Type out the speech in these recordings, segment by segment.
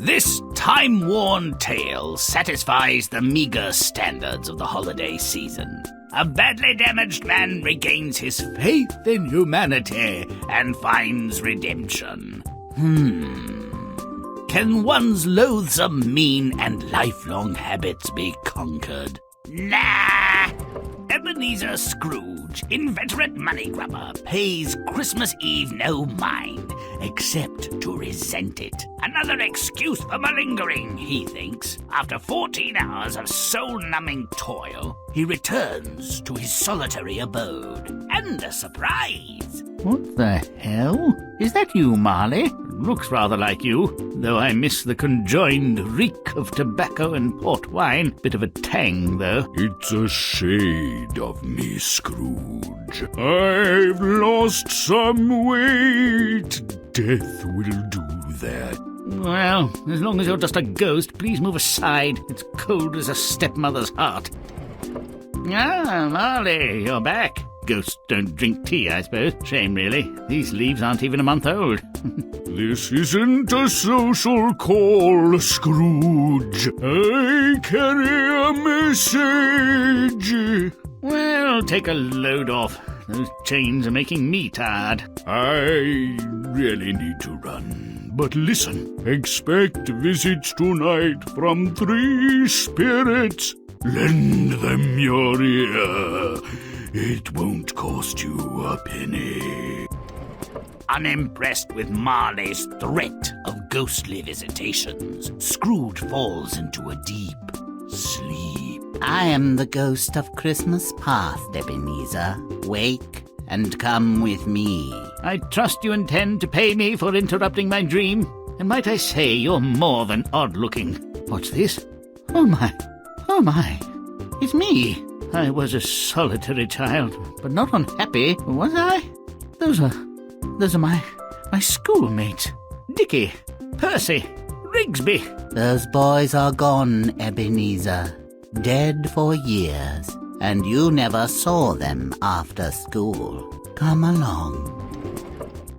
This time-worn tale satisfies the meager standards of the holiday season. A badly damaged man regains his faith in humanity and finds redemption. Can one's loathsome, mean, and lifelong habits be conquered? Nah! Ebenezer Scrooge, inveterate money grubber, pays Christmas Eve no mind, except to resent it. Another excuse for malingering, he thinks. After 14 hours of soul-numbing toil, he returns to his solitary abode. And a surprise! What the hell? Is that you, Marley? Looks rather like you, though I miss the conjoined reek of tobacco and port wine. Bit of a tang, though. It's a shade of me, Scrooge. I've lost some weight. Death will do that. Well, as long as you're just a ghost, please move aside. It's cold as a stepmother's heart. Ah, Marley, you're back. Ghosts don't drink tea, I suppose. Shame, really. These leaves aren't even a month old. This isn't a social call, Scrooge. I carry a message. Well, take a load off. Those chains are making me tired. I really need to run. But listen, expect visits tonight from 3 spirits. Lend them your ear. It won't cost you a penny. Unimpressed with Marley's threat of ghostly visitations, Scrooge falls into a deep sleep. I am the ghost of Christmas past, Ebenezer. Wake and come with me. I trust you intend to pay me for interrupting my dream. And might I say, you're more than odd-looking. What's this? Oh my, it's me. I was a solitary child, but not unhappy, was I? Those are my schoolmates. Dickie, Percy, Rigsby. Those boys are gone, Ebenezer. Dead for years, and you never saw them after school. Come along.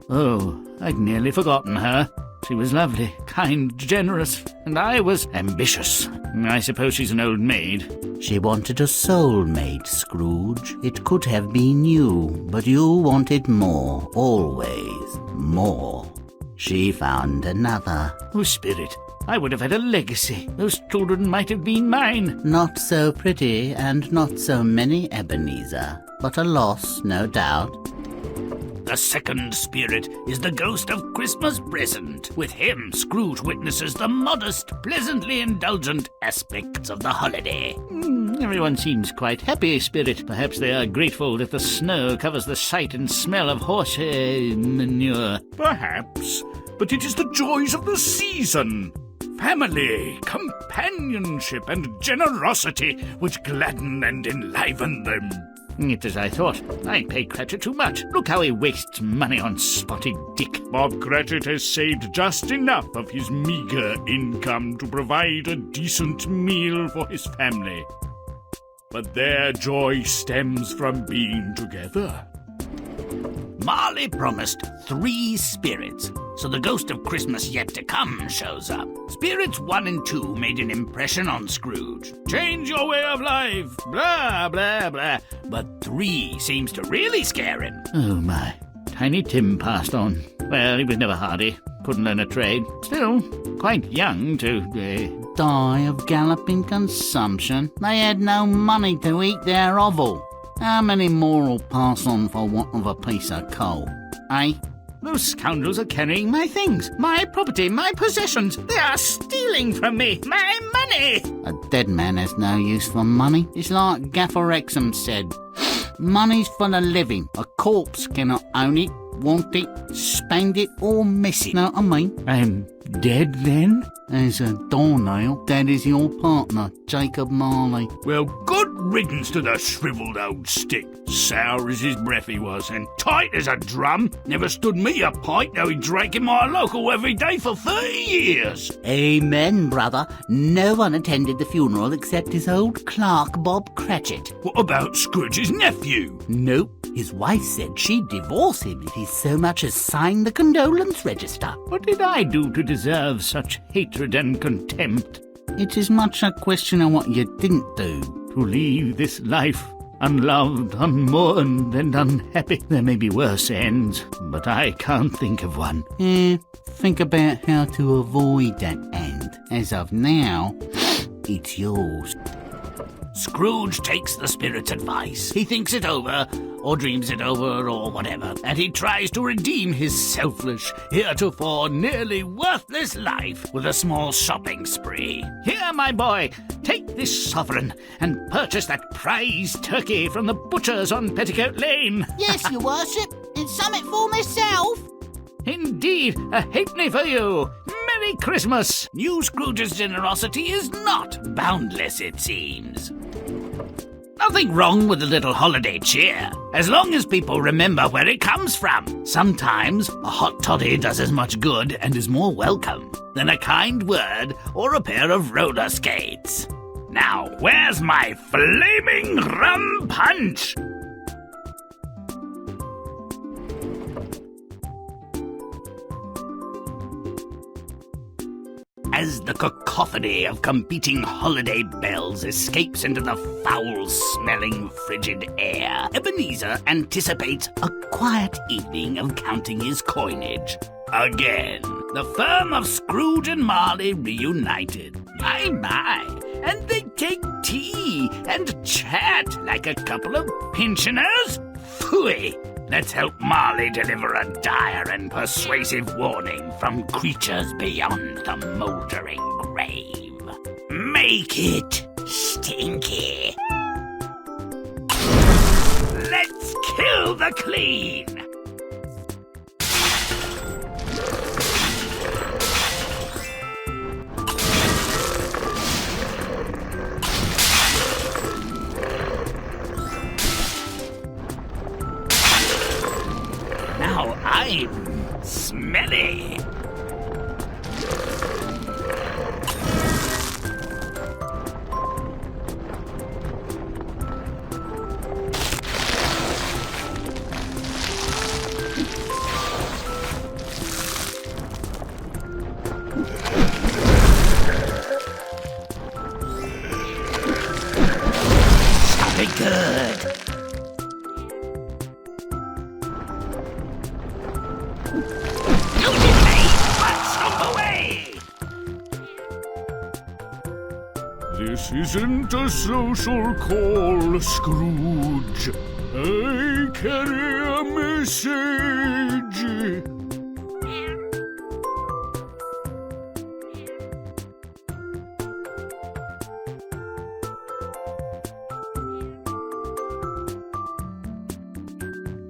Oh, I'd nearly forgotten her. She was lovely, kind, generous, and I was ambitious. I suppose she's an old maid. She wanted a soulmate, Scrooge. It could have been you, but you wanted more, always more. She found another. Oh, Spirit, I would have had a legacy. Those children might have been mine. Not so pretty and not so many, Ebenezer, but a loss, no doubt. The second spirit is the ghost of Christmas present. With him, Scrooge witnesses the modest, pleasantly indulgent aspects of the holiday. Everyone seems quite happy, Spirit. Perhaps they are grateful that the snow covers the sight and smell of horse manure. Perhaps, but it is the joys of the season. Family, companionship, and generosity which gladden and enliven them. It's as I thought. I pay Cratchit too much. Look how he wastes money on Spotted Dick. Bob Cratchit has saved just enough of his meager income to provide a decent meal for his family. But their joy stems from being together. Marley promised 3 spirits, so the ghost of Christmas yet to come shows up. Spirits 1 and 2 made an impression on Scrooge. Change your way of life, blah, blah, blah. But 3 seems to really scare him. Oh my. Tiny Tim passed on. Well, he was never hardy. Couldn't learn a trade. Still, quite young to... Die of galloping consumption. They had no money to eat their oval. How many more will pass on for want of a piece of coal? Eh? Those scoundrels are carrying my things, my property, my possessions. They are stealing from me, my money. A dead man has no use for money. It's like Gaffer Exham said. Money's for the living. A corpse cannot own it, want it, spend it, or miss it. Know what I mean? I'm dead then? As a doornail, that is your partner, Jacob Marley. Well, good riddance to the shriveled old stick. Sour as his breath he was, and tight as a drum. Never stood me a pint, though he drank in my local every day for 30 years. Amen, brother. No one attended the funeral except his old clerk, Bob Cratchit. What about Scrooge's nephew? Nope. His wife said she'd divorce him if he so much as signed the condolence register. What did I do to deserve such hatred and contempt? It's as much a question of what you didn't do. To leave this life unloved, unmourned, and unhappy. There may be worse ends, but I can't think of one. Think about how to avoid that end. As of now, it's yours. Scrooge takes the spirit's advice. He thinks it over, or dreams it over, or whatever, and he tries to redeem his selfish, heretofore nearly worthless life with a small shopping spree. Here, my boy, take this sovereign and purchase that prize turkey from the butcher's on Petticoat Lane. Yes, your worship. It's something for myself. Indeed, a halfpenny for you. Merry Christmas. New Scrooge's generosity is not boundless, it seems. Nothing wrong with a little holiday cheer, as long as people remember where it comes from. Sometimes a hot toddy does as much good and is more welcome than a kind word or a pair of roller skates. Now, where's my flaming rum punch? As the cacophony of competing holiday bells escapes into the foul-smelling, frigid air, Ebenezer anticipates a quiet evening of counting his coinage. Again, the firm of Scrooge and Marley reunited. My, and they take tea and chat like a couple of pensioners? Phooey! Let's help Marley deliver a dire and persuasive warning from creatures beyond the mouldering grave. Make it stinky. Let's kill the clean. Now I'm smelly. Very good. This isn't a social call, Scrooge. I carry a message.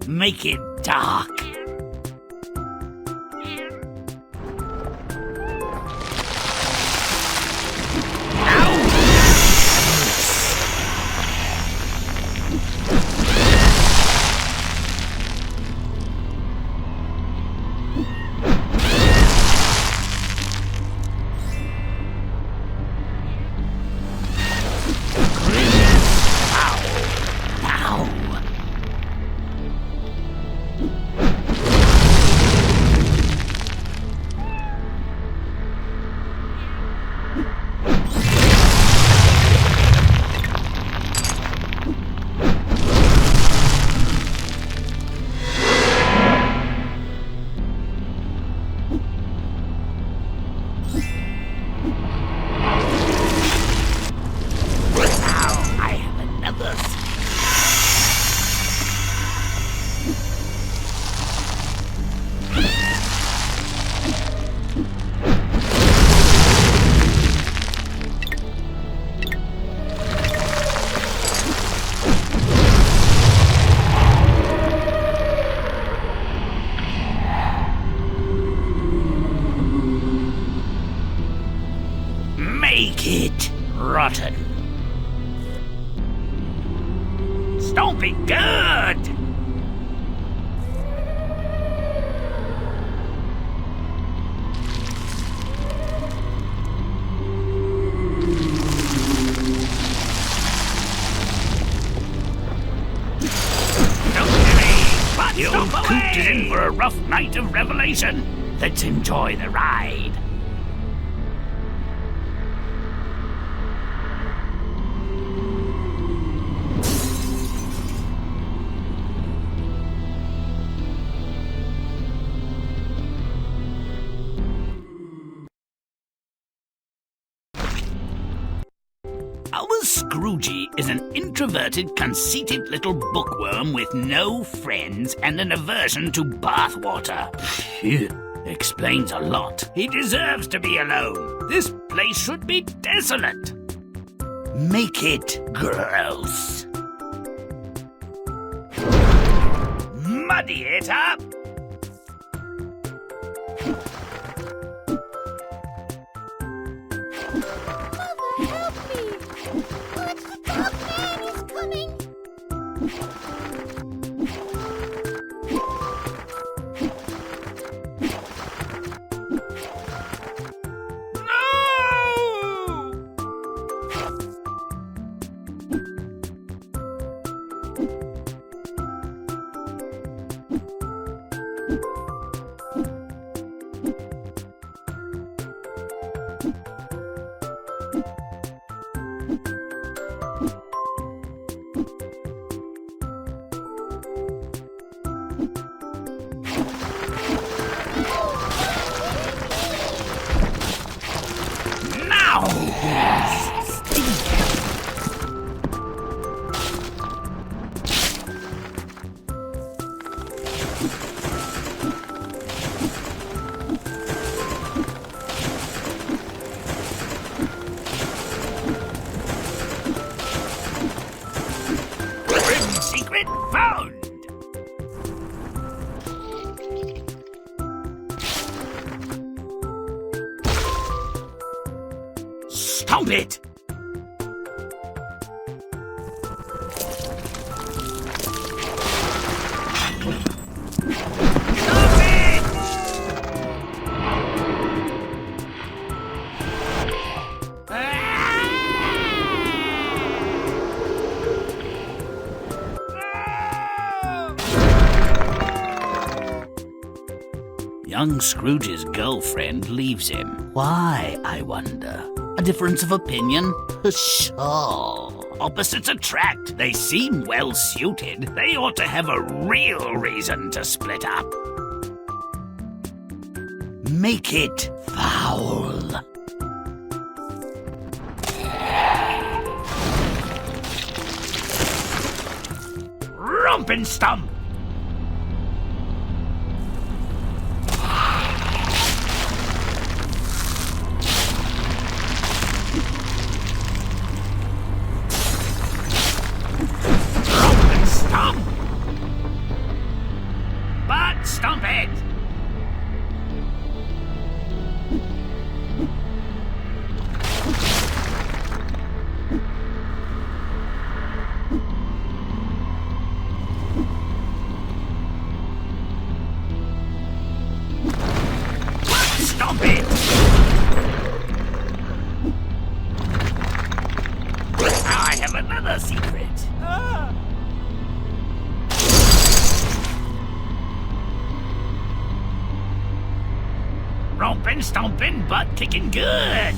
Make it dark. Make it rotten. Don't be good. Don't for a rough night of revelation. Let's enjoy the ride. Our Scroogey is an introverted, conceited little bookworm with no friends and an aversion to bathwater. Phew, explains a lot. He deserves to be alone. This place should be desolate. Make it gross. Muddy it up. Secret found! Stomp it! Young Scrooge's girlfriend leaves him. Why, I wonder? A difference of opinion? Pshaw! Opposites attract. They seem well suited. They ought to have a real reason to split up. Make it foul. Romp and stomp! Stomp it! Stomp it! Now I have another secret. Rompin', stompin', butt kicking good.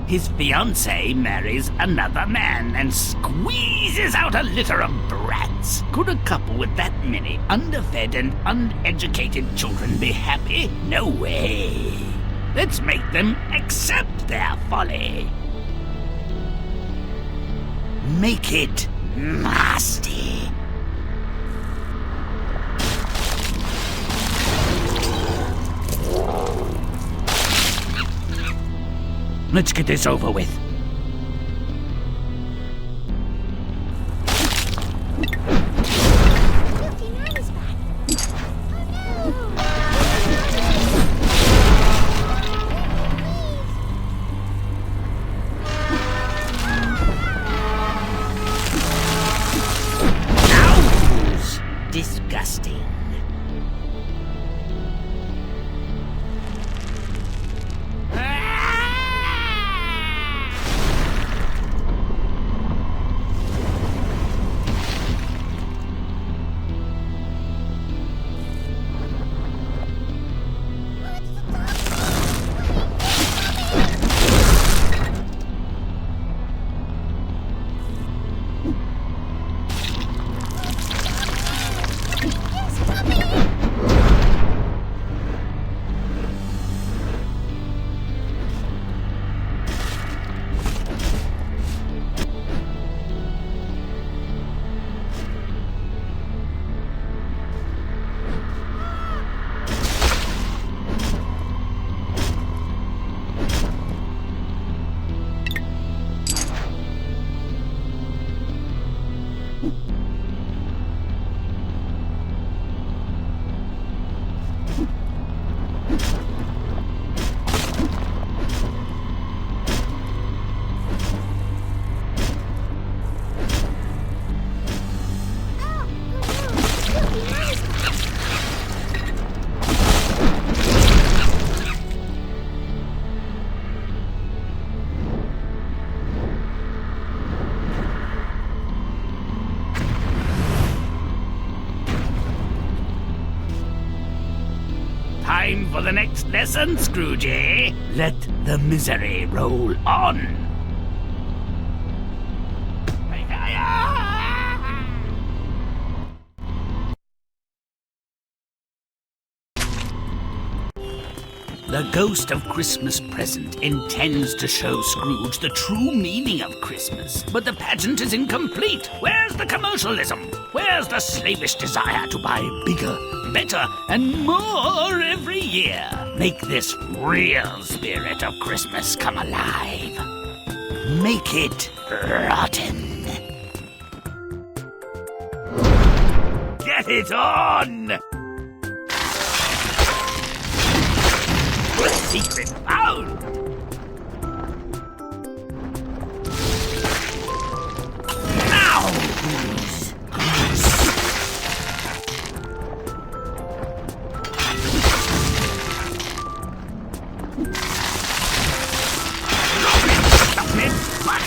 His fiancée marries another man and squeezes out a litter of brats. Could a couple with that many underfed and uneducated children be happy? No way. Let's make them accept their folly. Make it nasty. Let's get this over with. Next lesson, Scroogey. Let the misery roll on. The ghost of Christmas present intends to show Scrooge the true meaning of Christmas, but the pageant is incomplete. Where's the commercialism? Where's the slavish desire to buy bigger, better, and more every year? Make this real spirit of Christmas come alive. Make it rotten. Get it on! Secret found! Now! Stop it! What?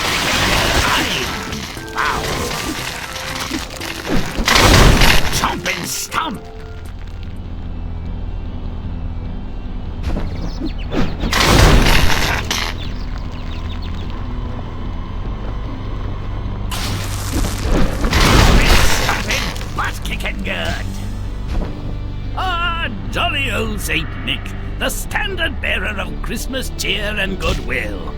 Chomp and stomp! Jolly old Saint Nick, the standard bearer of Christmas cheer and goodwill.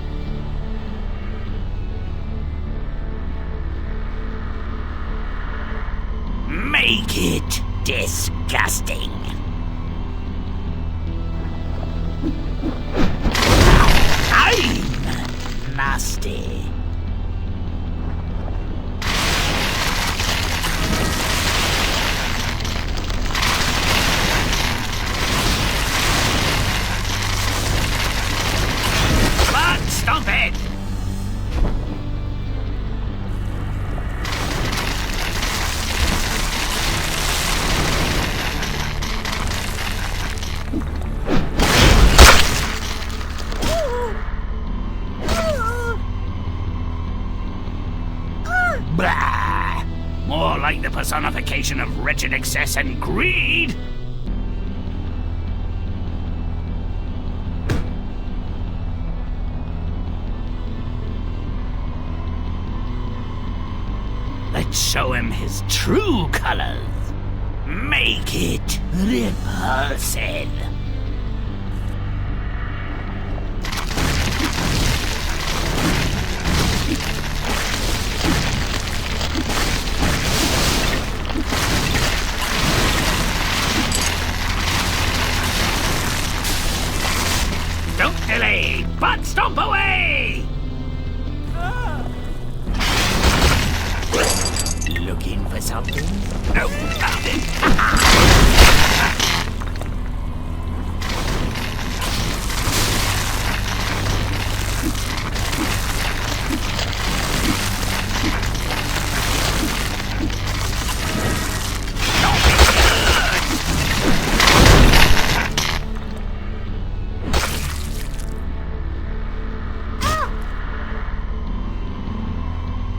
Make it disgusting. I'm nasty. Stop it! Blah! More like the personification of wretched excess and greed! Let's show him his true colors. Make it repulsive. Don't delay, but stomp away! Looking for something? No, found it!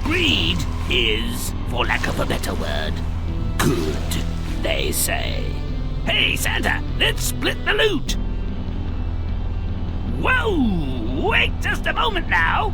Greed is, for lack of a better word, good, they say. Hey, Santa, let's split the loot! Whoa! Wait just a moment now!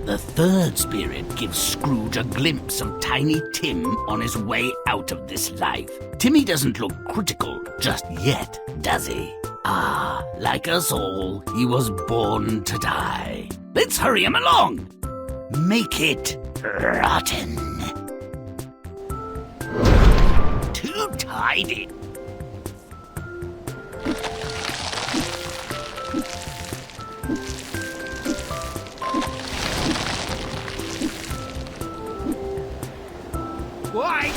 The third spirit gives Scrooge a glimpse of Tiny Tim on his way out of this life. Timmy doesn't look critical just yet, does he? Ah, like us all, he was born to die. Let's hurry him along. Make it rotten. Too tidy. Why?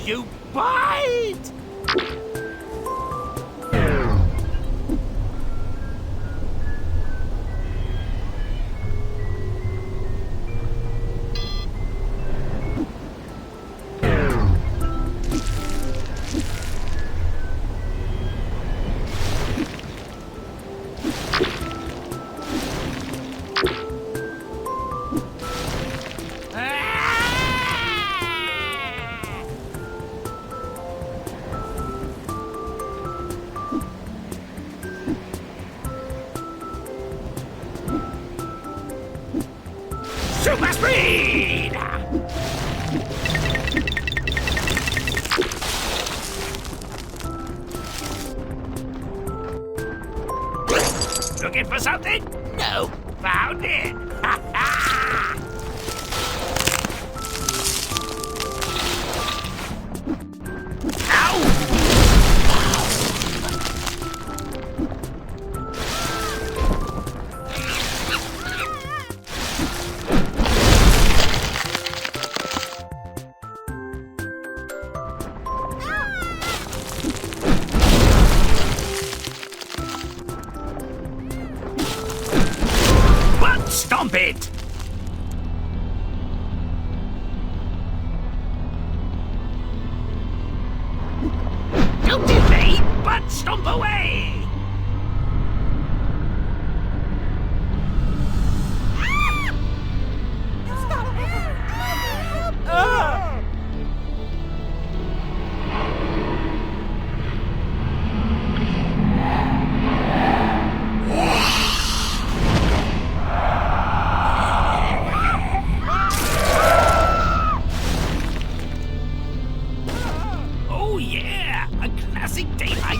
You bite! Super speed! Looking for something? No, found it! Ha ha! Stomp it! Don't evade, but stomp away!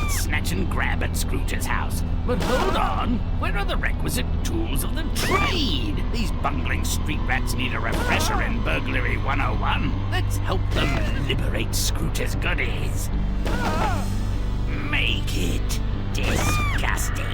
Snatch and grab at Scrooge's house. But hold on, where are the requisite tools of the trade? These bungling street rats need a refresher in Burglary 101. Let's help them liberate Scrooge's goodies. Make it disgusting.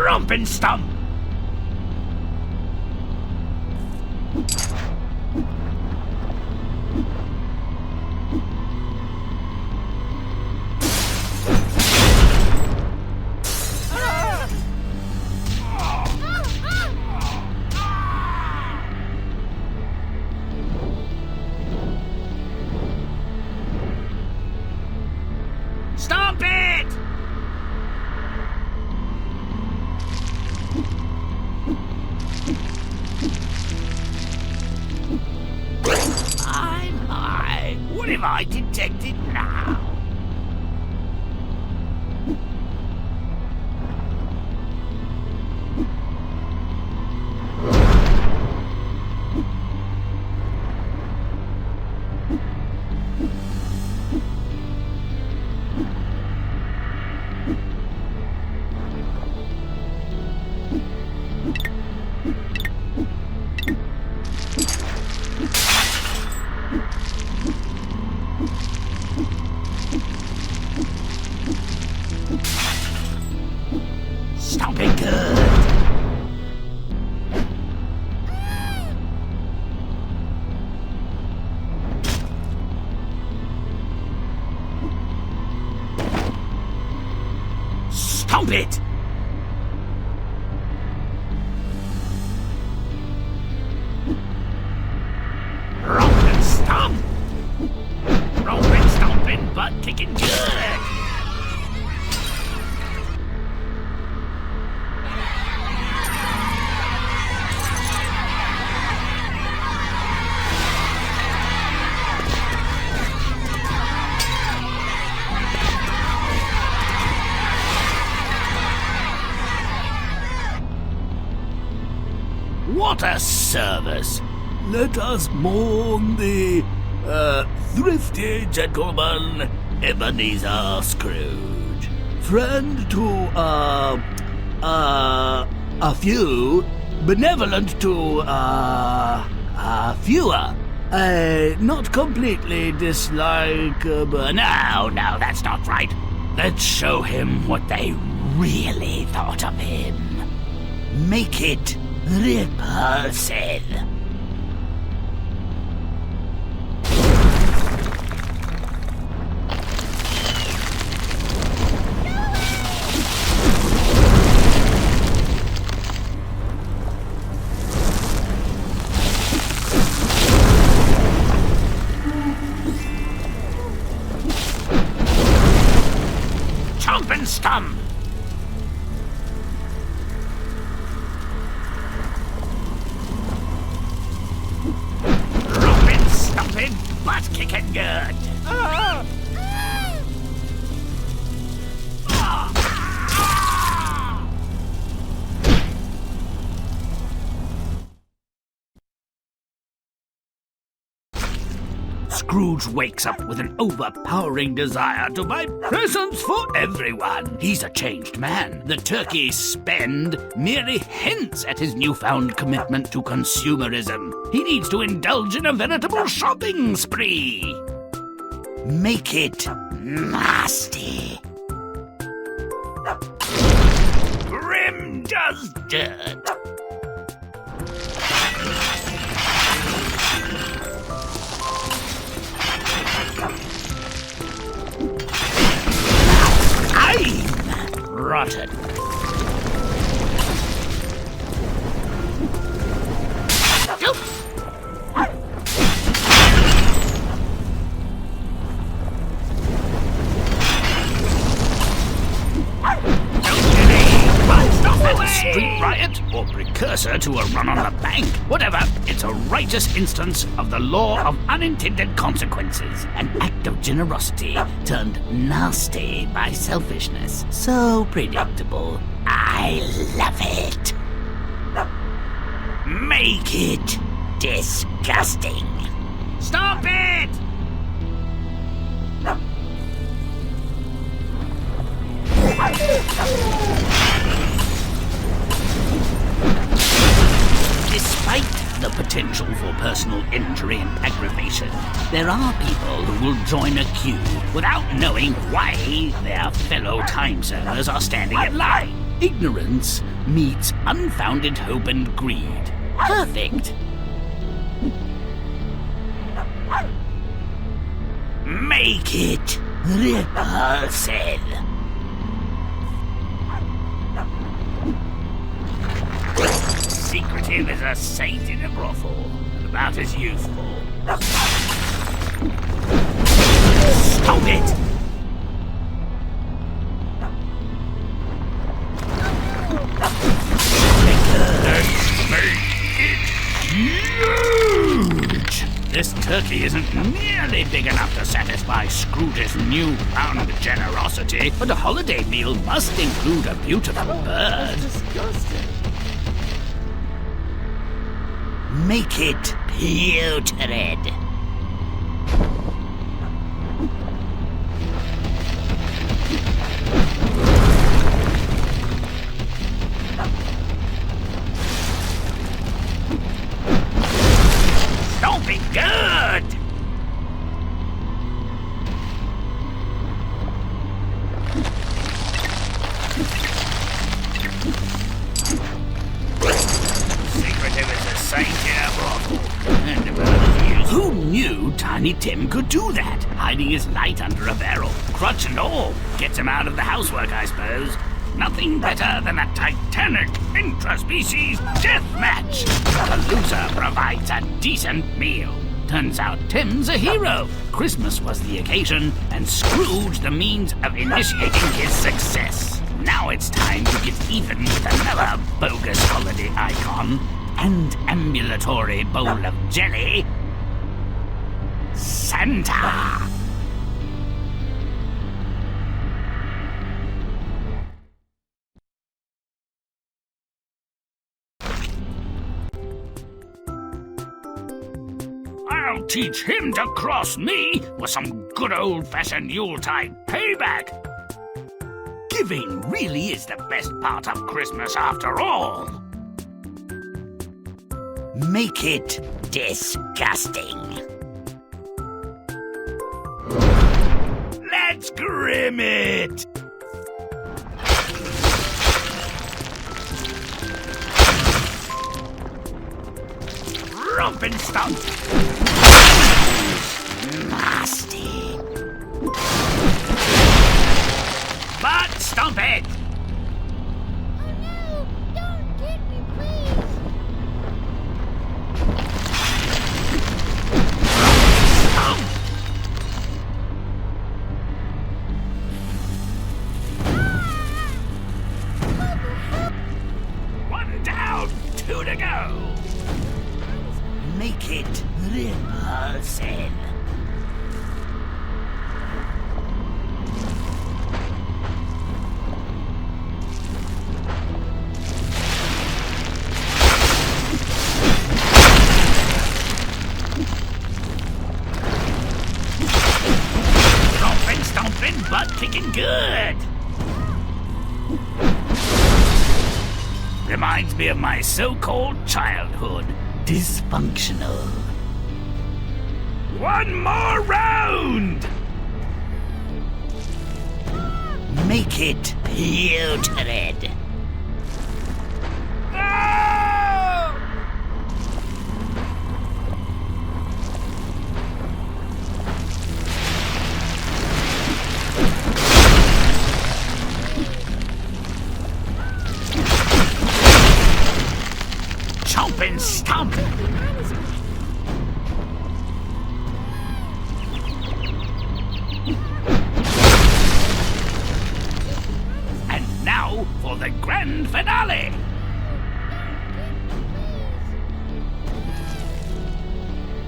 Romp and stomp! Stomp it! My, what have I detected now? Stomp it good! Stomp it! Romp and stomp! Romp and stomping, butt kicking good! What a service! Let us mourn the, thrifty gentleman, Ebenezer Scrooge. Friend to, a few, benevolent to, fewer. Not completely dislike, but no, that's not right. Let's show him what they really thought of him. Make it repulsive. Chomp and stump! Rompin', stompin', butt kicking good! Scrooge wakes up with an overpowering desire to buy presents for everyone. He's a changed man. The turkey spend merely hints at his newfound commitment to consumerism. He needs to indulge in a veritable shopping spree. Make it nasty. Grimm does dirt. Rotten. Street riot or precursor to a run on the bank. Whatever, it's a righteous instance of the law of unintended consequences. An act of generosity turned nasty by selfishness. So predictable. I love it. Make it disgusting. Stop it! Despite the potential for personal injury and aggravation, there are people who will join a queue without knowing why their fellow time servers are standing in line. Ignorance meets unfounded hope and greed. Perfect. Make it repulsive. Secretive as a saint in a brothel, and about as youthful. Stop it! Let's make it huge! This turkey isn't nearly big enough to satisfy Scrooge's newfound generosity, but a holiday meal must include a beautiful bird. Disgusting. Make it putrid. Don't be good! Secretive as a saint in a brothel. And about as useful. Who knew Tiny Tim could do that? Hiding his light under a barrel, crutch and all. Gets him out of the housework, I suppose. Nothing better than a titanic intraspecies death match. The loser provides a decent meal. Turns out Tim's a hero. Christmas was the occasion, and Scrooge the means of initiating his success. Now it's time to get even with another bogus holiday icon and ambulatory bowl of jelly, Santa. I'll teach him to cross me with some good old-fashioned Yuletide payback. Giving really is the best part of Christmas after all. Make it disgusting. Let's Grimm it! Romp and stomp! Nasty! But stomp it! Two to go. Make it repulsive. Stomping, butt kicking good. Reminds me of my so-called childhood. Dysfunctional. One more round! Make it putrid. No! Chomp and stomp! And now for the grand finale!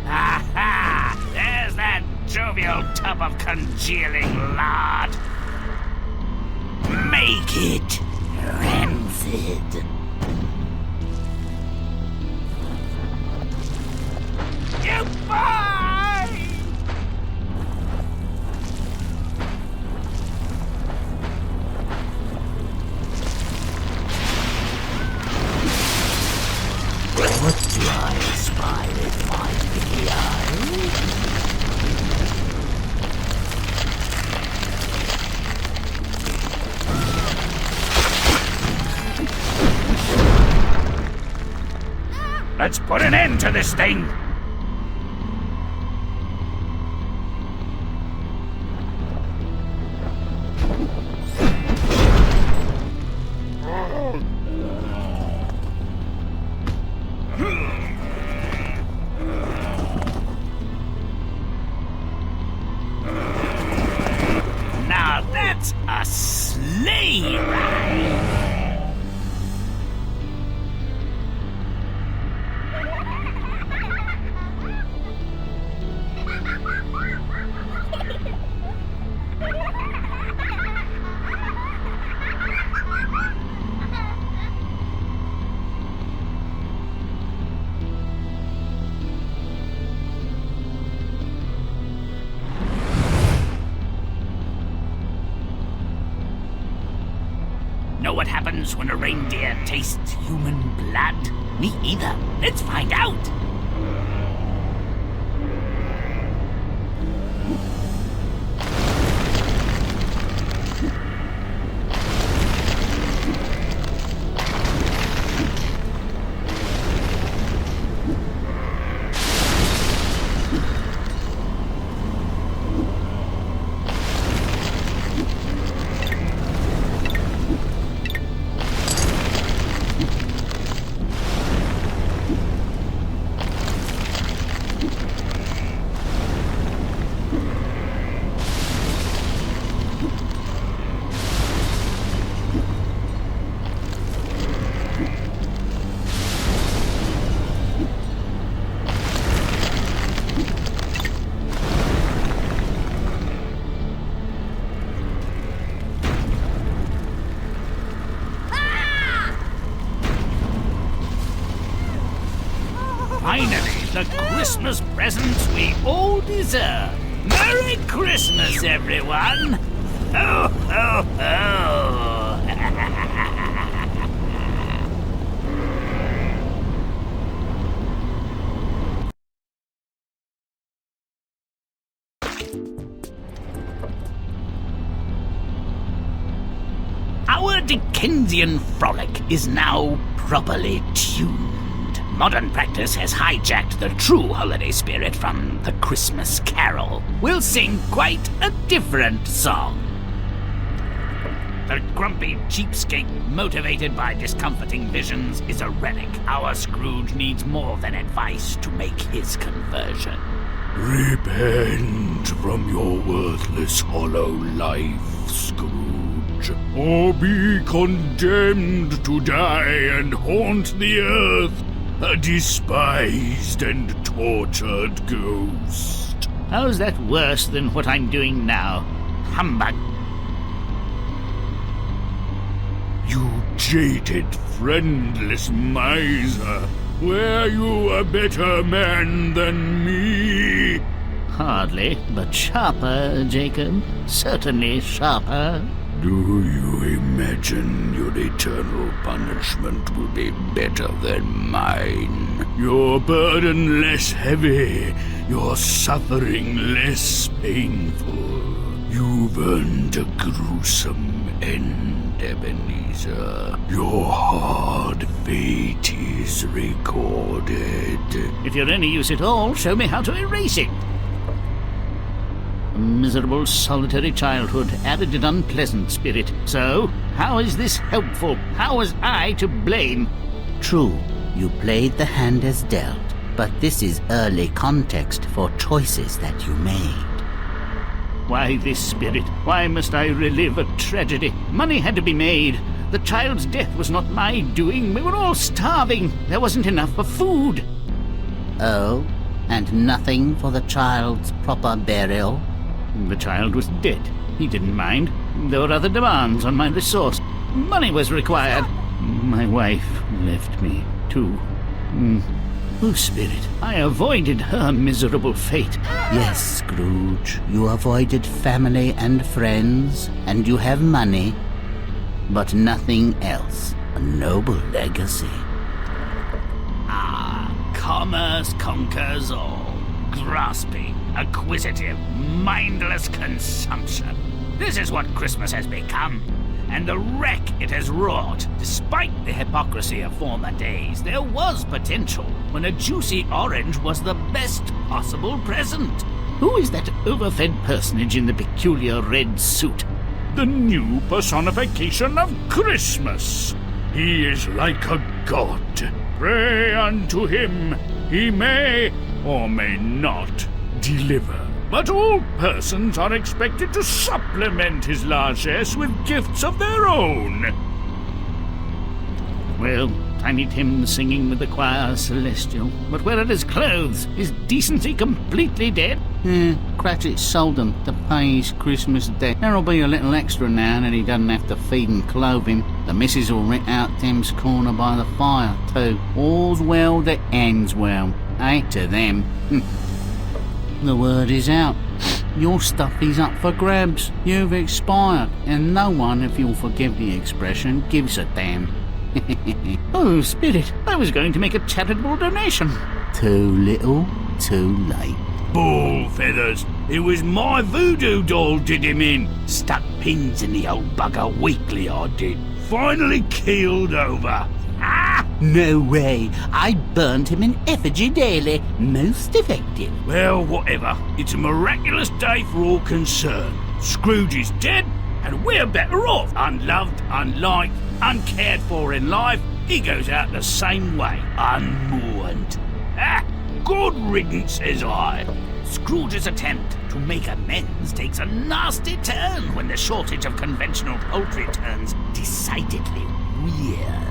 Ha! There's that jovial tub of congealing lard! Make it rancid! Goodbye! What do I spy with my big eye? Let's put an end to this thing! Now that's a sleigh ride! Know what happens when a reindeer tastes human blood? Me either. Let's find out! Finally, the Christmas presents we all deserve. Merry Christmas, everyone! Ho, ho, ho! Dickensian frolic is now properly tuned. Modern practice has hijacked the true holiday spirit from the Christmas carol. We'll sing quite a different song. The grumpy cheapskate, motivated by discomforting visions, is a relic. Our Scrooge needs more than advice to make his conversion. Repent from your worthless hollow life, Scrooge, or be condemned to die and haunt the earth, a despised and tortured ghost. How's that worse than what I'm doing now? Humbug. You jaded, friendless miser, were you a better man than me? Hardly, but sharper, Jacob. Certainly sharper. Do you imagine your eternal punishment will be better than mine? Your burden less heavy, your suffering less painful. You've earned a gruesome end, Ebenezer. Your hard fate is recorded. If you're any use at all, show me how to erase it. A miserable, solitary childhood added an unpleasant spirit. So, how is this helpful? How was I to blame? True, you played the hand as dealt, but this is early context for choices that you made. Why this spirit? Why must I relive a tragedy? Money had to be made. The child's death was not my doing. We were all starving. There wasn't enough for food. Oh, and nothing for the child's proper burial? The child was dead. He didn't mind. There were other demands on my resource. Money was required. My wife left me, too. Oh, Spirit, I avoided her miserable fate. Yes, Scrooge, you avoided family and friends, and you have money, but nothing else. A noble legacy. Commerce conquers all. Grasping, acquisitive, mindless consumption. This is what Christmas has become, and the wreck it has wrought. Despite the hypocrisy of former days, there was potential when a juicy orange was the best possible present. Who is that overfed personage in the peculiar red suit? The new personification of Christmas. He is like a god. Pray unto him. He may or may not deliver. But all persons are expected to supplement his largesse with gifts of their own. Well, tiny Tim singing with the choir celestial. But where are his clothes? Is decency completely dead? Cratchit sold them to pay his Christmas debt. There'll be a little extra now that he doesn't have to feed and clothe him. The missus will rent out Tim's corner by the fire, too. All's well that ends well. To them. The word is out. Your stuff is up for grabs. You've expired, and no one, if you'll forgive the expression, gives a damn. Oh, Spirit, I was going to make a charitable donation. Too little, too late. Bull feathers. It was my voodoo doll did him in. Stuck pins in the old bugger weekly, I did. Finally keeled over. No way. I burned him in effigy daily. Most effective. Well, whatever. It's a miraculous day for all concerned. Scrooge is dead, and we're better off. Unloved, unliked, uncared for in life, he goes out the same way. Unmourned. Good riddance, says I. Scrooge's attempt to make amends takes a nasty turn when the shortage of conventional poultry turns decidedly weird.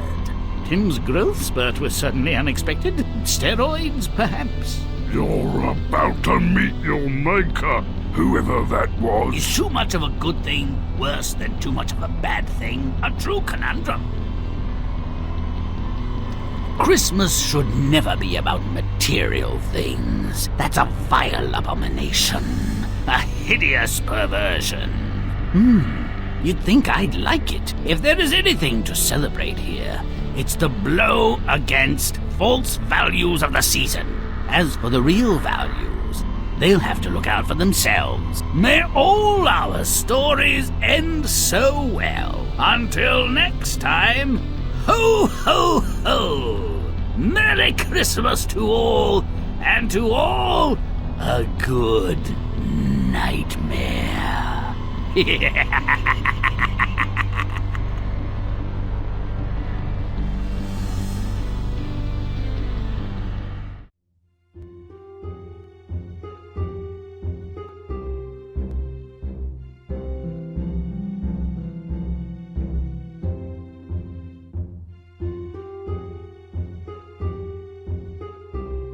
Tim's growth spurt was suddenly unexpected. Steroids, perhaps? You're about to meet your maker, whoever that was. Is too much of a good thing worse than too much of a bad thing? A true conundrum. Christmas should never be about material things. That's a vile abomination. A hideous perversion. You'd think I'd like it. If there is anything to celebrate here, it's the blow against false values of the season. As for the real values, they'll have to look out for themselves. May all our stories end so well. Until next time, ho, ho, ho! Merry Christmas to all, and to all, a good nightmare.